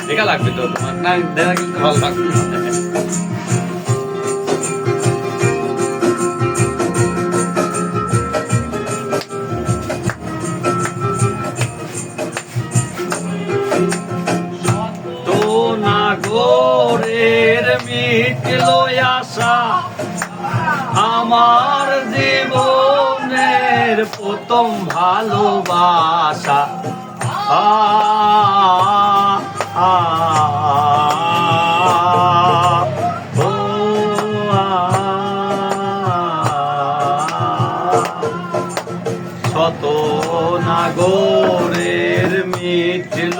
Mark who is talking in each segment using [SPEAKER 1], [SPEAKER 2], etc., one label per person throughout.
[SPEAKER 1] দেখা লাগবে তো তোমার না, দেখা কিন্তু ভালো লাগবে। তো নাগরের মিটল আশা, আমার জীবনের প্রথম ভালোবাসা। শত নাগরের মিটল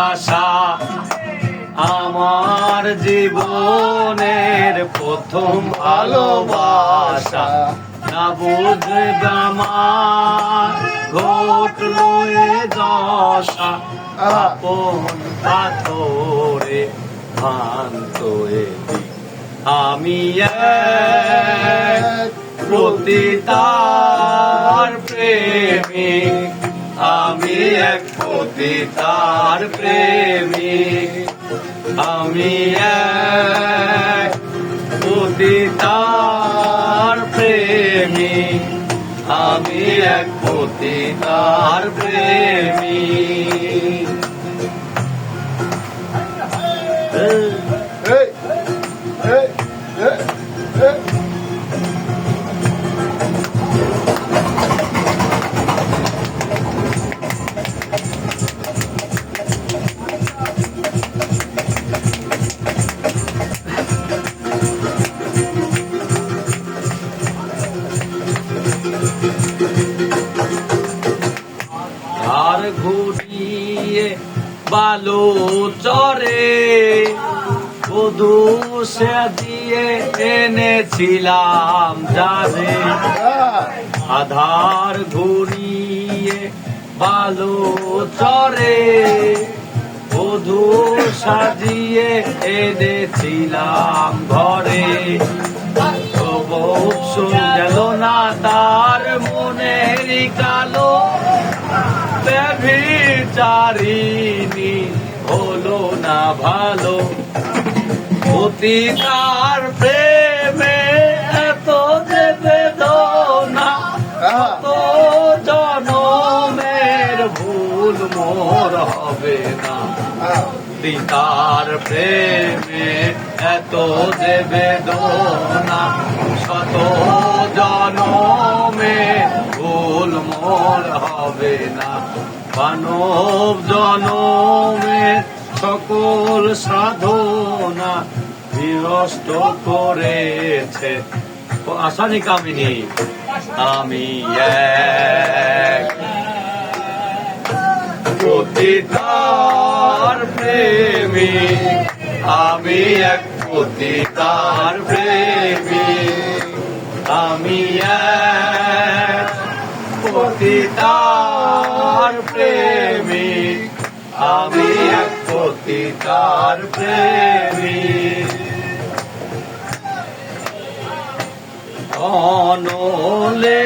[SPEAKER 1] আশা, আমার জীবনের প্রথম ভালোবাসা। না বুঝবে আমার ঘটল এ দশা, আপন পাথরে ভান্ত এ দিক। আমি এক পতিতার প্রেমিক, আমি এক পতিতার প্রেমিক, আমি এক পতিতার প্রেমিক, আমি এক পতিতার প্রেমিক। আর ঘুরিয়ে বালু চরে বধু সে দিয়ে এনেছিলাম যারে। আধার ঘুরিয়ে বালু চরে বধু সাজিয়ে এনেছিলাম ঘরে। গেল না তার মনের কালো, চারিনি হলো না ভালো। পতিতার প্রেমে এত যে বেদনা, এত জনমের ভুল মোর হবে না। পিতার প্রেমে এত যে বেদনা, শত জনমে ভুল মোর হবে না। মানব জনমে সকল সাধনা বিনষ্ট করেছে আসানি কামিনী। আমি এক পতিতার প্রেমিক, আমি এক পতিতার প্রেমিক, আমি এক পতিতার প্রেমিক, আমি এক পতিতার প্রেমিক। অনলে